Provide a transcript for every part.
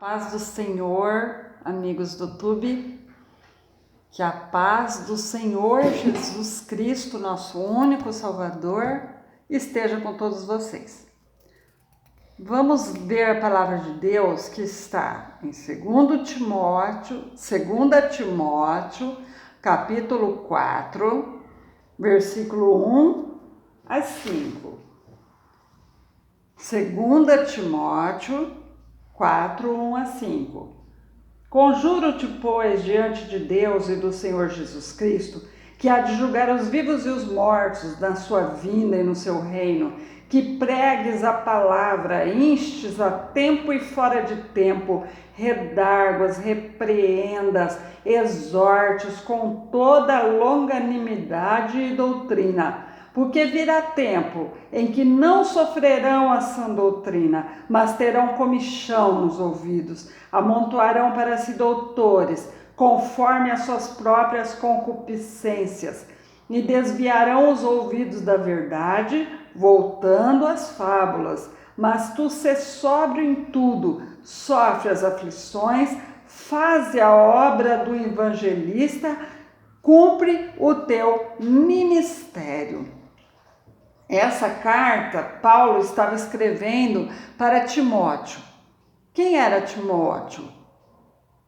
Paz do Senhor, amigos do YouTube, que a paz do Senhor Jesus Cristo, nosso único Salvador, esteja com todos vocês. Vamos ver a palavra de Deus que está em 2 Timóteo, capítulo 4, versículo 1 a 5. 2 Timóteo 4, 1 a 5. Conjuro-te, pois, diante de Deus e do Senhor Jesus Cristo, que há de julgar os vivos e os mortos na sua vinda e no seu reino, que pregues a palavra, instes a tempo e fora de tempo, redarguas, repreendas, exortes com toda longanimidade e doutrina. Porque virá tempo em que não sofrerão a sã doutrina, mas terão comichão nos ouvidos, amontoarão para si doutores, conforme as suas próprias concupiscências, e desviarão os ouvidos da verdade, voltando às fábulas. Mas tu sê sóbrio em tudo, sofre as aflições, faze a obra do evangelista, cumpre o teu ministério. Essa carta, Paulo estava escrevendo para Timóteo. Quem era Timóteo?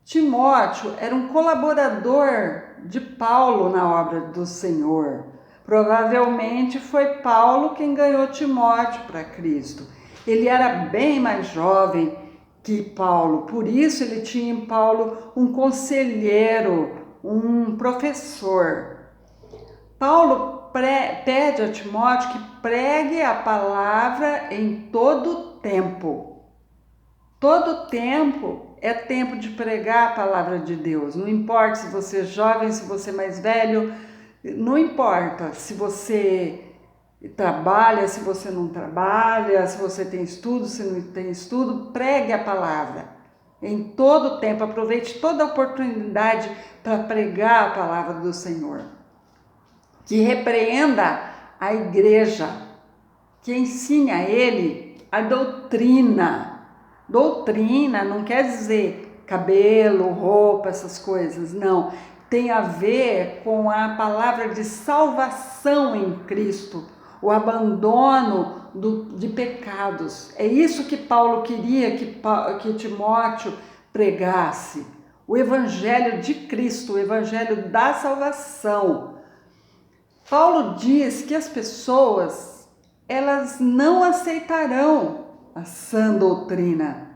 Timóteo era um colaborador de Paulo na obra do Senhor. Provavelmente foi Paulo quem ganhou Timóteo para Cristo. Ele era bem mais jovem que Paulo, por isso ele tinha em Paulo um conselheiro, um professor. Paulo pede a Timóteo que pregue a palavra em todo tempo. Todo tempo é tempo de pregar a palavra de Deus. Não importa se você é jovem, se você é mais velho, não importa se você trabalha, se você não trabalha, se você tem estudo, se não tem estudo, pregue a palavra. Em todo tempo, aproveite toda a oportunidade para pregar a palavra do Senhor. Que repreenda a igreja, que ensine a ele a doutrina. Doutrina não quer dizer cabelo, roupa, essas coisas, não. Tem a ver com a palavra de salvação em Cristo, o abandono de pecados. É isso que Paulo queria que Timóteo pregasse. O evangelho de Cristo, o evangelho da salvação. Paulo diz que as pessoas, elas não aceitarão a sã doutrina.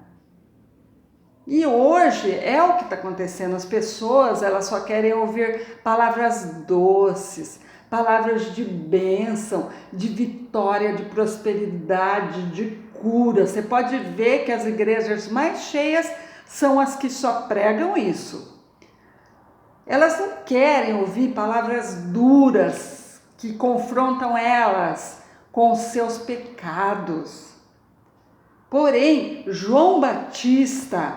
E hoje é o que está acontecendo. As pessoas, elas só querem ouvir palavras doces, palavras de bênção, de vitória, de prosperidade, de cura. Você pode ver que as igrejas mais cheias são as que só pregam isso. Elas não querem ouvir palavras duras que confrontam elas com os seus pecados. Porém, João Batista,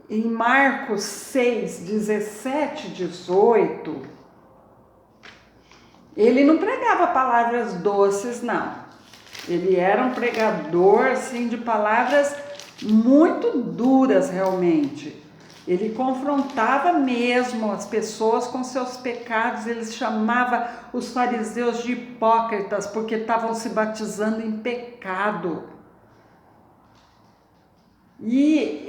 em Marcos 6, 17, 18, ele não pregava palavras doces, não. Ele era um pregador, assim, de palavras muito duras, realmente. Ele confrontava mesmo as pessoas com seus pecados. Ele chamava os fariseus de hipócritas porque estavam se batizando em pecado. E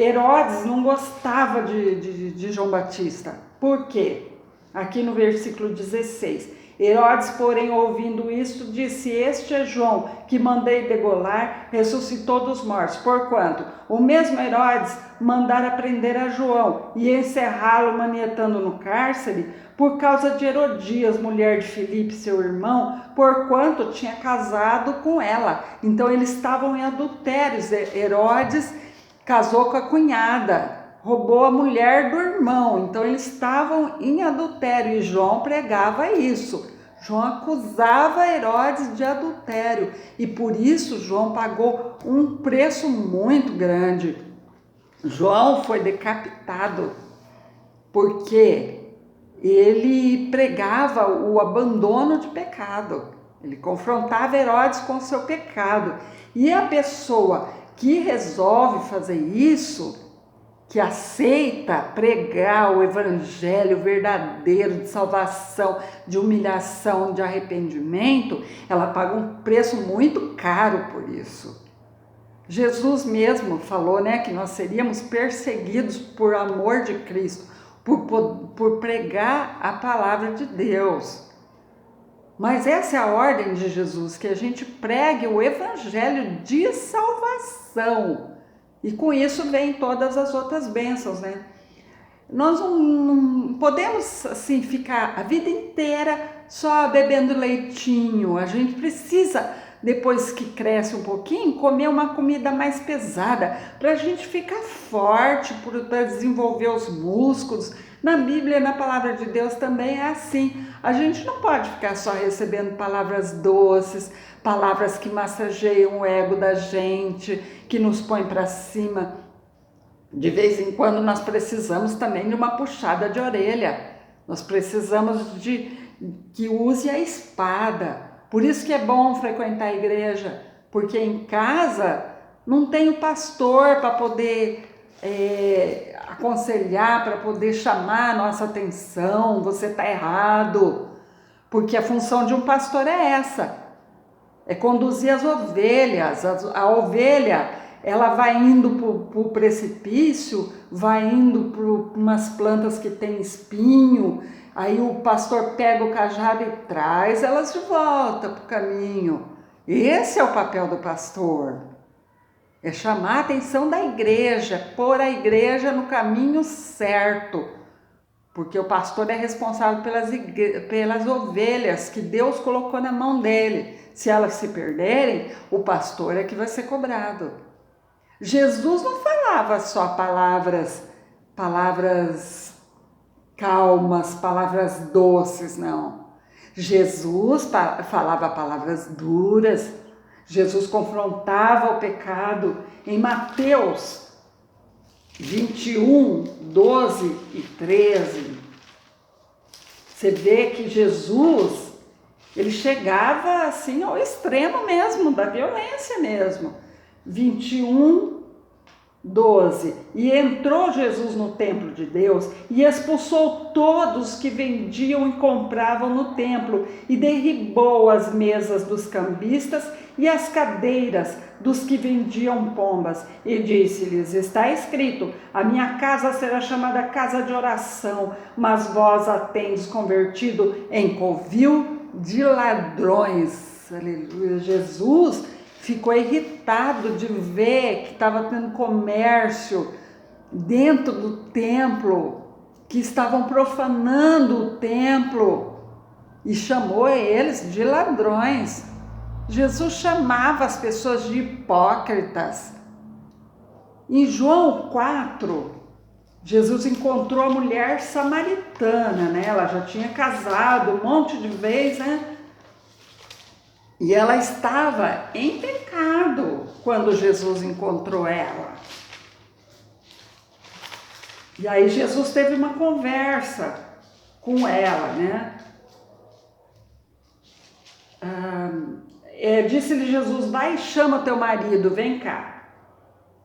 Herodes não gostava de João Batista. Por quê? Aqui no versículo 16. Herodes, porém, ouvindo isto, disse: Este é João, que mandei degolar, ressuscitou dos mortos. Porquanto o mesmo Herodes mandara prender a João e encerrá-lo manietando no cárcere por causa de Herodias, mulher de Filipe, seu irmão, porquanto tinha casado com ela. Então eles estavam em adultério. Herodes casou com a cunhada, roubou a mulher do irmão, então eles estavam em adultério e João pregava isso. João acusava Herodes de adultério e por isso João pagou um preço muito grande. João foi decapitado porque ele pregava o abandono de pecado. Ele confrontava Herodes com o seu pecado. E a pessoa que resolve fazer isso, que aceita pregar o evangelho verdadeiro de salvação, de humilhação, de arrependimento, ela paga um preço muito caro por isso. Jesus mesmo falou, né, que nós seríamos perseguidos por amor de Cristo, por pregar a palavra de Deus. Mas essa é a ordem de Jesus, que a gente pregue o evangelho de salvação. E com isso vem todas as outras bênçãos, né? Nós não podemos, assim, ficar a vida inteira só bebendo leitinho. A gente precisa, depois que cresce um pouquinho, comer uma comida mais pesada, para a gente ficar forte, para desenvolver os músculos. Na Bíblia, na palavra de Deus também é assim. A gente não pode ficar só recebendo palavras doces, palavras que massageiam o ego da gente, que nos põem para cima. De vez em quando nós precisamos também de uma puxada de orelha. Nós precisamos de que use a espada. Por isso que é bom frequentar a igreja, porque em casa não tem o pastor para poder aconselhar, para poder chamar a nossa atenção. Você está errado, porque a função de um pastor é essa, é conduzir as ovelhas. A ovelha, ela vai indo para o precipício, vai indo para umas plantas que tem espinho, aí o pastor pega o cajado e traz elas de volta para o caminho. Esse é o papel do pastor, é chamar a atenção da igreja, pôr a igreja no caminho certo, porque o pastor é responsável pelas ovelhas que Deus colocou na mão dele. Se elas se perderem, o pastor é que vai ser cobrado. Jesus não falava só palavras calmas, palavras doces, não. Jesus falava palavras duras. Jesus confrontava o pecado. Em Mateus 21, 12 e 13, você vê que Jesus, ele chegava assim ao extremo mesmo, da violência mesmo. 21, 12. E entrou Jesus no templo de Deus e expulsou todos que vendiam e compravam no templo e derribou as mesas dos cambistas e as cadeiras dos que vendiam pombas. E disse-lhes: está escrito, a minha casa será chamada casa de oração, mas vós a tendes convertido em covil de ladrões. Aleluia. Jesus ficou irritado de ver que estava tendo comércio dentro do templo, que estavam profanando o templo, e chamou eles de ladrões. Jesus chamava as pessoas de hipócritas. Em João 4, Jesus encontrou a mulher samaritana, né? Ela já tinha casado um monte de vezes, né? E ela estava em pecado quando Jesus encontrou ela. E aí Jesus teve uma conversa com ela, né? Disse-lhe Jesus: vai e chama teu marido, vem cá.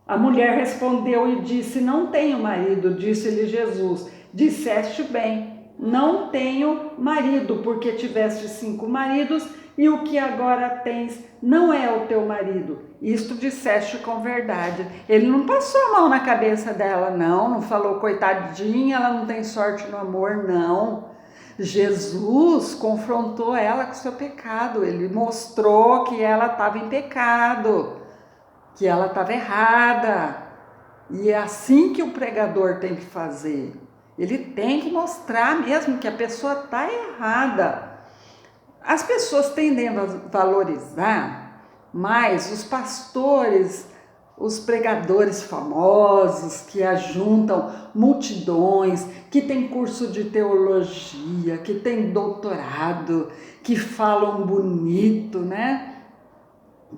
A mulher respondeu e disse: não tenho marido. Disse-lhe Jesus: disseste bem, não tenho marido, porque tiveste 5 maridos e o que agora tens não é o teu marido. Isto disseste com verdade. Ele não passou a mão na cabeça dela, não falou, coitadinha, ela não tem sorte no amor, não. Jesus confrontou ela com o seu pecado, ele mostrou que ela estava em pecado, que ela estava errada. E é assim que o pregador tem que fazer. Ele tem que mostrar mesmo que a pessoa está errada. As pessoas tendem a valorizar mais os pastores, os pregadores famosos que ajuntam multidões, que têm curso de teologia, que têm doutorado, que falam bonito, né?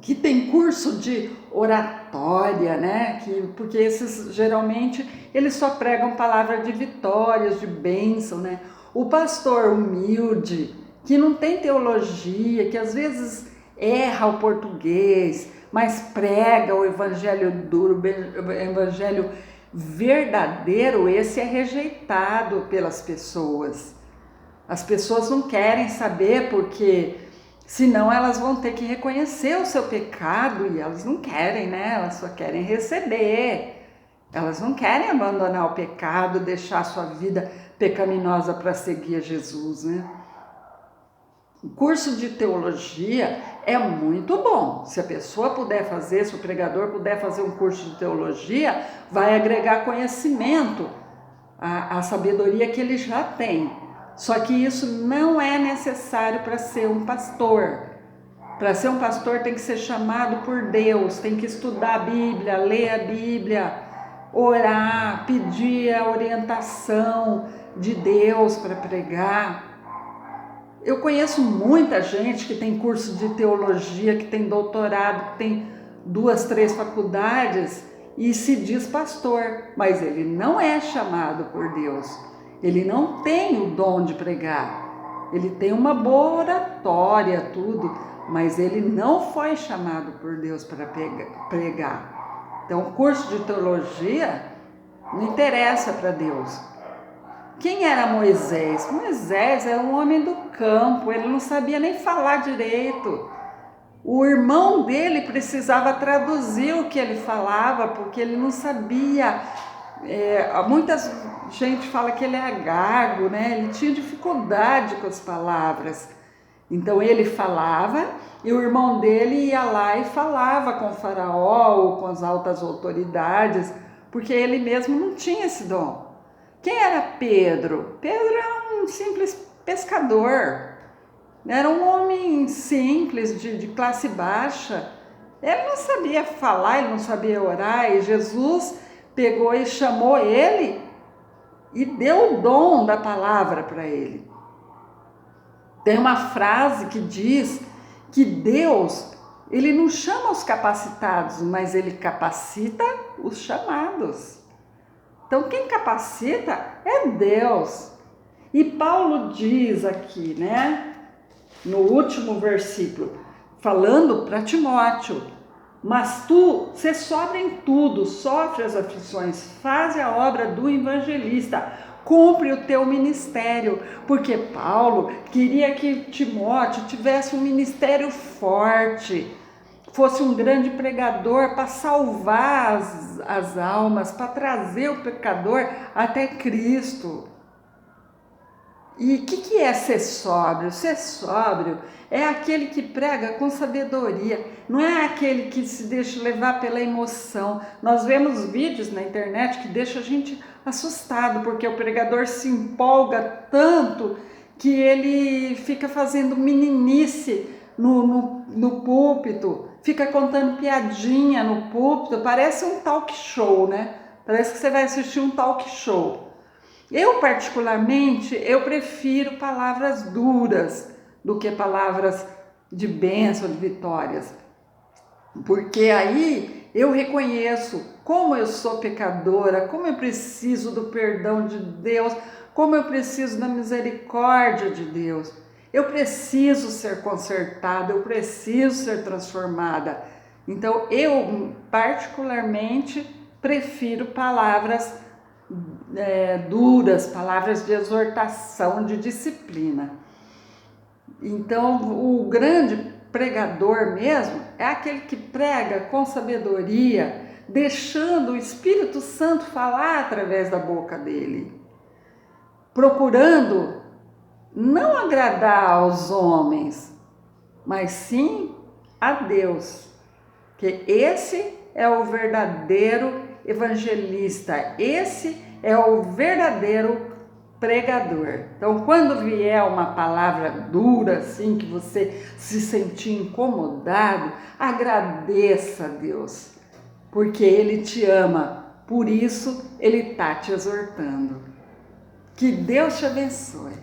Que tem curso de oratória, né? Porque esses geralmente eles só pregam palavras de vitórias, de bênção, né? O pastor humilde, que não tem teologia, que às vezes erra o português, mas prega o evangelho duro, o evangelho verdadeiro, esse é rejeitado pelas pessoas. As pessoas não querem saber porque senão elas vão ter que reconhecer o seu pecado e elas não querem, né? Elas só querem receber. Elas não querem abandonar o pecado, deixar a sua vida pecaminosa para seguir a Jesus, né? O curso de teologia é muito bom. Se a pessoa puder fazer, se o pregador puder fazer um curso de teologia, vai agregar conhecimento à sabedoria que ele já tem. Só que isso não é necessário para ser um pastor. Para ser um pastor tem que ser chamado por Deus, tem que estudar a Bíblia, ler a Bíblia, orar, pedir a orientação de Deus para pregar. Eu conheço muita gente que tem curso de teologia, que tem doutorado, que tem 2, 3 faculdades e se diz pastor, mas ele não é chamado por Deus. Ele não tem o dom de pregar. Ele tem uma boa oratória, tudo, mas ele não foi chamado por Deus para pregar. Então, o curso de teologia não interessa para Deus. Quem era Moisés? Moisés era um homem do campo, ele não sabia nem falar direito. O irmão dele precisava traduzir o que ele falava, porque ele não sabia. Muita gente fala que ele é gago, né? Ele tinha dificuldade com as palavras. Então ele falava e o irmão dele ia lá e falava com o faraó ou com as altas autoridades, porque ele mesmo não tinha esse dom. Quem era Pedro? Pedro era um simples pescador, era um homem simples, de classe baixa. Ele não sabia falar, ele não sabia orar, e Jesus pegou e chamou ele e deu o dom da palavra para ele. Tem uma frase que diz que Deus, ele não chama os capacitados, mas ele capacita os chamados. Então, quem capacita é Deus. E Paulo diz aqui, né, no último versículo, falando para Timóteo: mas tu, se sobra em tudo, sofre as aflições, faz a obra do evangelista, cumpre o teu ministério. Porque Paulo queria que Timóteo tivesse um ministério forte, fosse um grande pregador para salvar as almas, para trazer o pecador até Cristo. E o que é ser sóbrio? Ser sóbrio é aquele que prega com sabedoria, não é aquele que se deixa levar pela emoção. Nós vemos vídeos na internet que deixam a gente assustado, porque o pregador se empolga tanto que ele fica fazendo meninice no púlpito, fica contando piadinha no púlpito, parece um talk show, né? Parece que você vai assistir um talk show. Eu, particularmente, eu prefiro palavras duras do que palavras de bênção, de vitórias. Porque aí eu reconheço como eu sou pecadora, como eu preciso do perdão de Deus, como eu preciso da misericórdia de Deus. Eu preciso ser consertada, eu preciso ser transformada. Então, eu, particularmente, prefiro palavras duras, palavras de exortação, de disciplina. Então, o grande pregador mesmo é aquele que prega com sabedoria, deixando o Espírito Santo falar através da boca dele, procurando não agradar aos homens, mas sim a Deus, que esse é o verdadeiro evangelista, esse é o verdadeiro pregador. Então, quando vier uma palavra dura, assim, que você se sentir incomodado, agradeça a Deus, porque Ele te ama, por isso Ele está te exortando. Que Deus te abençoe.